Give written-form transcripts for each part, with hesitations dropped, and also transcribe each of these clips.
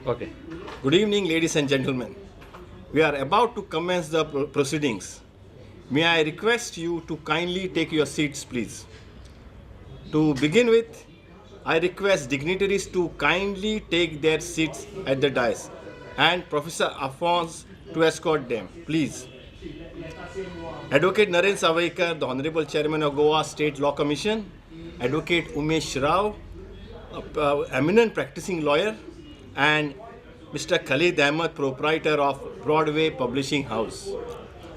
Okay. Good evening, ladies and gentlemen. We are about to commence the proceedings. May I request you to kindly take your seats, please. To begin with, I request dignitaries to kindly take their seats at the dais and Professor Alphonse to escort them, please. Advocate Naren Savaikar, the Honorable Chairman of Goa State Law Commission, Advocate Umesh Rao, eminent practicing lawyer, and Mr. Khalid Ahmed, proprietor of Broadway Publishing House.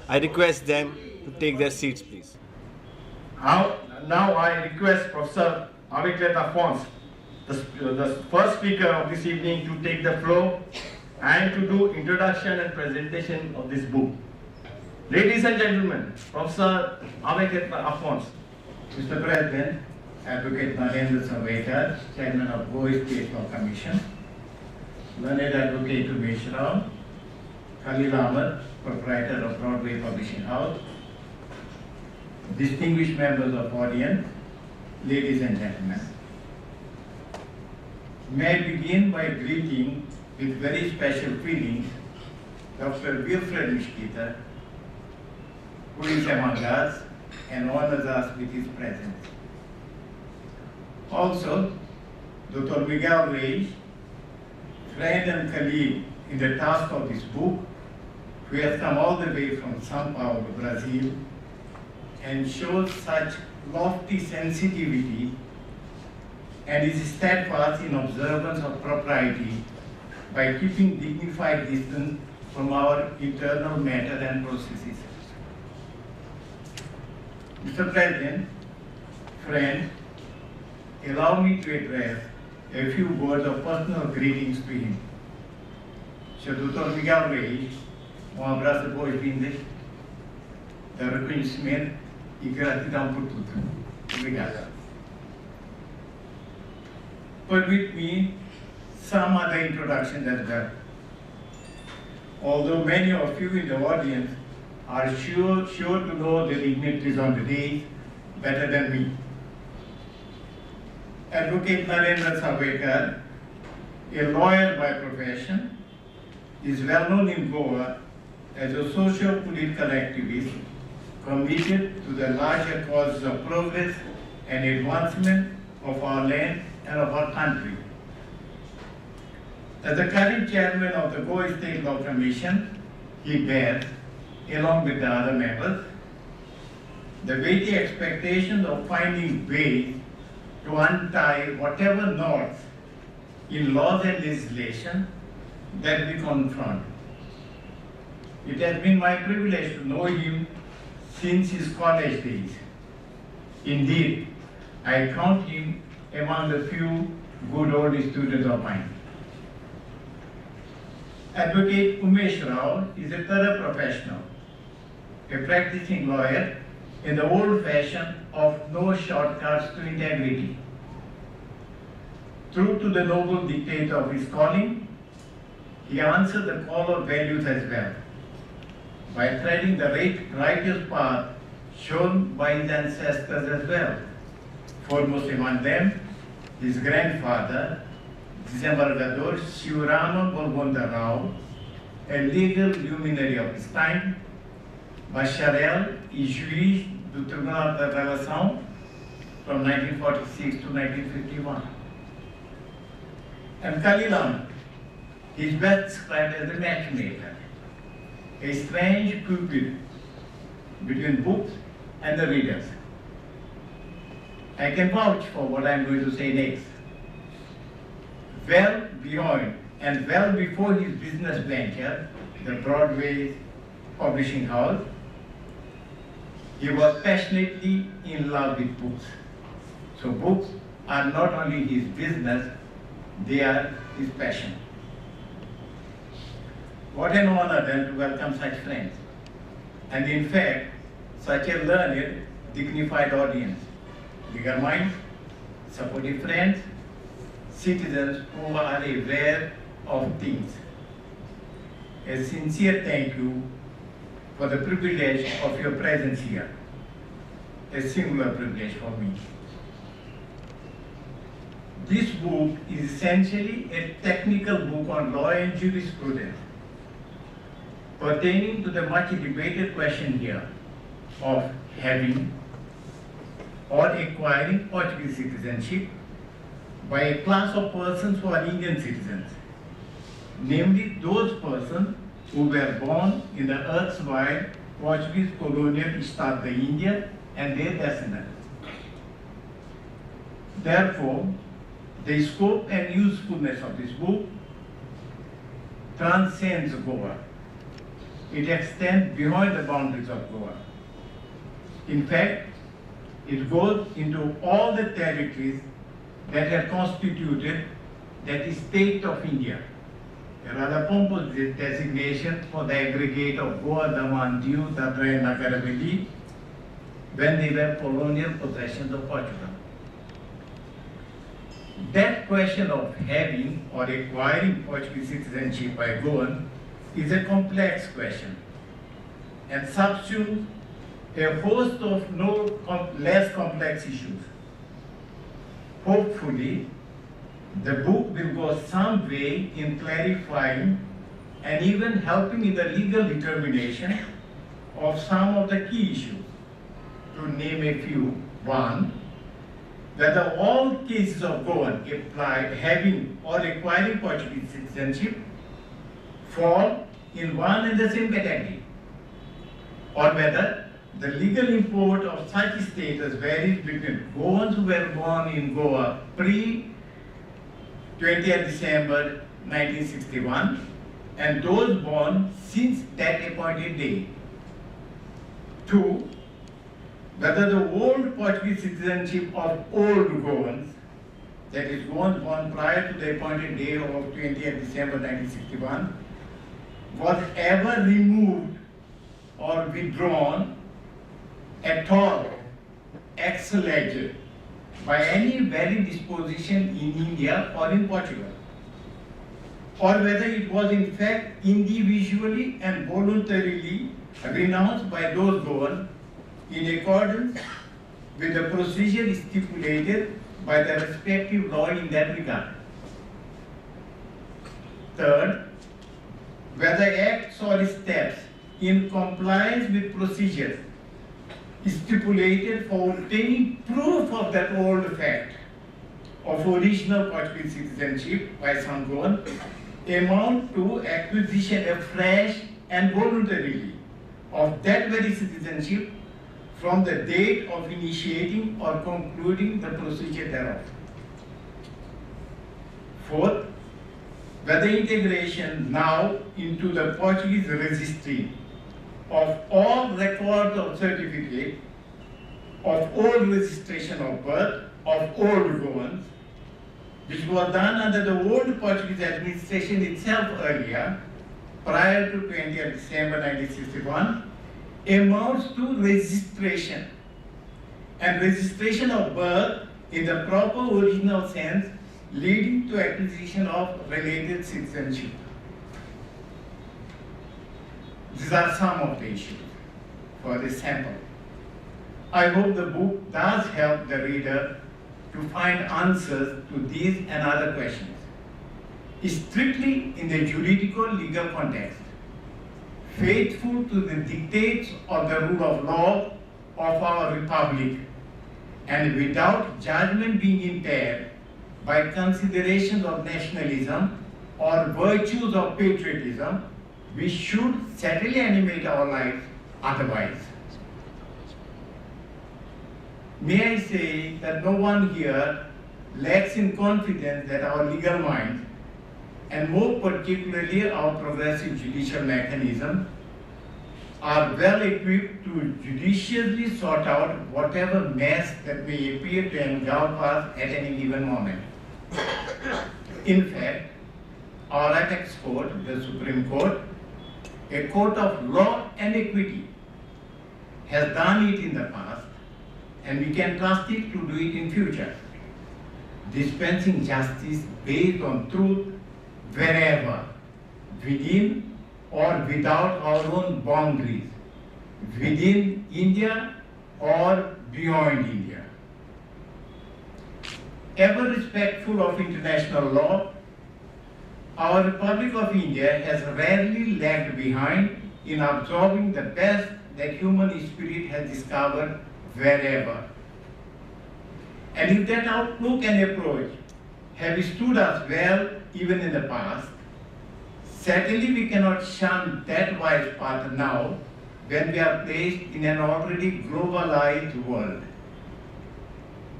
I request them to take their seats, please. Now I request Professor Aviclet Alphonse, the first speaker of this evening, to take the floor and to do introduction and presentation of this book. Ladies and gentlemen, Professor Aviclet Alphonse. Mr. President, Advocate Narendra Savaikar, Chairman of Goa State Law Commission, Learned Advocate Umesh Rao, Khalid Ahmed, proprietor of Broadway Publishing House, distinguished members of audience, ladies and gentlemen. May I begin by greeting with very special feelings Dr. Wilfred Mesquita, who is among us and honors us with his presence. Also, Dr. Miguel Reis, friend and colleague in the task of this book, who has come all the way from São Paulo, Brazil, and shows such lofty sensitivity and is steadfast in observance of propriety by keeping dignified distance from our internal matter and processes. Mr. President, friends, allow me to address a few words of personal greetings to him. Sr. Dr. Miguel Reis, abraço de boas-vindas, de reconhecimento e gratidão por tudo. Obrigado. Permit me some other introductions as well. Although many of you in the audience are sure to know the dignitaries on the day better than me. Advocate Narendra Savaikar, a lawyer by profession, is well known in Goa as a socio-political activist committed to the larger causes of progress and advancement of our land and of our country. As the current chairman of the Goa State Law Commission, he bears, along with the other members, the weighty expectation of finding ways to untie whatever knots in laws and legislation that we confront. It has been my privilege to know him since his college days. Indeed, I count him among the few good old students of mine. Advocate Umesh Rao is a thorough professional, a practicing lawyer in the old fashion of no shortcuts to integrity. True to the noble dictate of his calling, he answered the call of values as well, by treading the righteous path shown by his ancestors as well. Foremost among them, his grandfather, Desembargador Shivrama Golgonda Rao, a legal luminary of his time, Bacharel e juiz do Tribunal da Relação from 1946 to 1951. And Khalil Ahmed, he is best described as a matchmaker, a strange cupid between books and the readers. I can vouch for what I am going to say next. Well beyond and well before his business venture, the Broadway Publishing House, he was passionately in love with books. So books are not only his business, they are his passion. What an honor then to welcome such friends. And in fact, such a learned, dignified audience. Legal minds, supportive friends, citizens who are aware of things. A sincere thank you for the privilege of your presence here. A singular privilege for me. This book is essentially a technical book on law and jurisprudence pertaining to the much debated question here of having or acquiring Portuguese citizenship by a class of persons who are Indian citizens, namely those persons who were born in the erstwhile Portuguese colonial Estado de India and their descendants. Therefore, the scope and usefulness of this book transcends Goa. It extends beyond the boundaries of Goa. In fact, it goes into all the territories that have constituted the state of India. A rather pompous designation for the aggregate of Goa, Daman, Diu, Dadra and Nagar Haveli when they were colonial possessions of Portugal. That question of having or acquiring Portuguese citizenship by Goan is a complex question and subsumes a host of no less complex issues. Hopefully, the book will go some way in clarifying and even helping in the legal determination of some of the key issues. To name a few, one, whether all cases of Goan having or acquiring Portuguese citizenship fall in one and the same category, or whether the legal import of such status varies between Goans who were born in Goa pre-20th December 1961 and those born since that appointed date. Two, whether the old Portuguese citizenship of old Goans, that is Goans born prior to the appointed day of 20th December 1961, was ever removed or withdrawn at all, ex lege, by any valid disposition in India or in Portugal, or whether it was in fact individually and voluntarily renounced by those Goans in accordance with the procedure stipulated by the respective law in that regard. Third, whether acts or steps in compliance with procedures stipulated for obtaining proof of that old fact of original Portuguese citizenship by some Goan amount to acquisition afresh and voluntarily of that very citizenship from the date of initiating or concluding the procedure thereof. Fourth, whether integration now into the Portuguese registry of all records of certificate of old registration of birth of old Goans, which was done under the old Portuguese administration itself earlier, prior to 20th December 1961, amounts to registration, and registration of birth in the proper original sense, leading to acquisition of related citizenship. These are some of the issues for this sample. I hope the book does help the reader to find answers to these and other questions, strictly in the juridical legal context. faithful to the dictates of the rule of law of our republic, and without judgment being impaired by considerations of nationalism or virtues of patriotism, we should certainly animate our lives otherwise. May I say that no one here lacks in confidence that our legal minds, and more particularly our progressive judicial mechanism, are well equipped to judiciously sort out whatever mess that may appear to engulf us at any given moment. In fact, our apex court, the Supreme Court, a court of law and equity, has done it in the past, and we can trust it to do it in future, dispensing justice based on truth wherever, within or without our own boundaries, within India or beyond India. Ever respectful of international law, our Republic of India has rarely lagged behind in absorbing the best that human spirit has discovered wherever. And if that outlook and approach have stood us well even in the past, certainly we cannot shun that wise path now when we are placed in an already globalized world.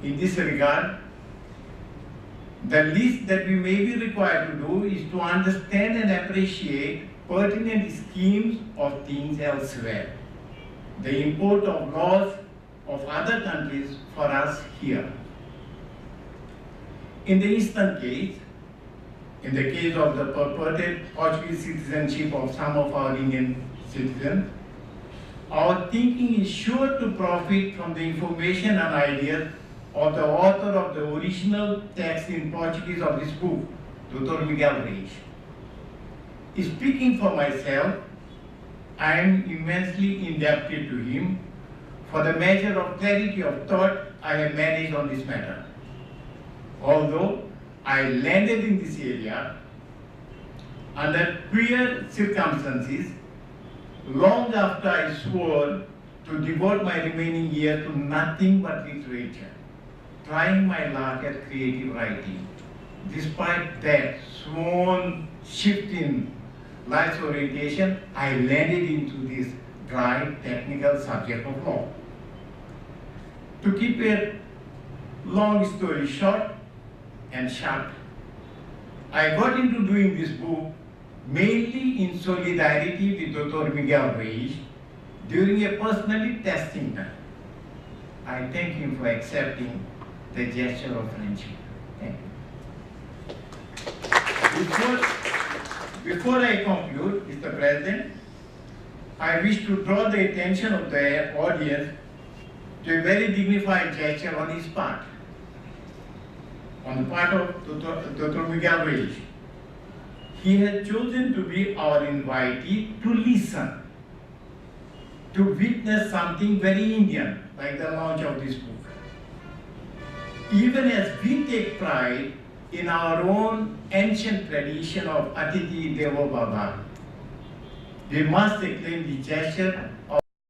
In this regard, the least that we may be required to do is to understand and appreciate pertinent schemes of things elsewhere, the import of laws of other countries for us here. In the Eastern case, in the case of the purported Portuguese citizenship of some of our Indian citizens, our thinking is sure to profit from the information and ideas of the author of the original text in Portuguese of this book, Dr. Miguel Reis. Speaking for myself, I am immensely indebted to him for the measure of clarity of thought I have managed on this matter. Although I landed in this area under queer circumstances long after I swore to devote my remaining years to nothing but literature, trying my luck at creative writing. Despite that sworn shift in life's orientation, I landed into this dry technical subject of law. To keep a long story short and sharp, I got into doing this book mainly in solidarity with Dr. Miguel Reis during a personally testing time. I thank him for accepting the gesture of friendship. Thank you. Before I conclude, Mr. President, I wish to draw the attention of the audience to a very dignified gesture on his part, on the part of Dr. Miguel Reis. He has chosen to be our invitee to listen, to witness something very Indian, like the launch of this book. Even as we take pride in our own ancient tradition of Atithi Devo Bhava, we must acclaim the gesture of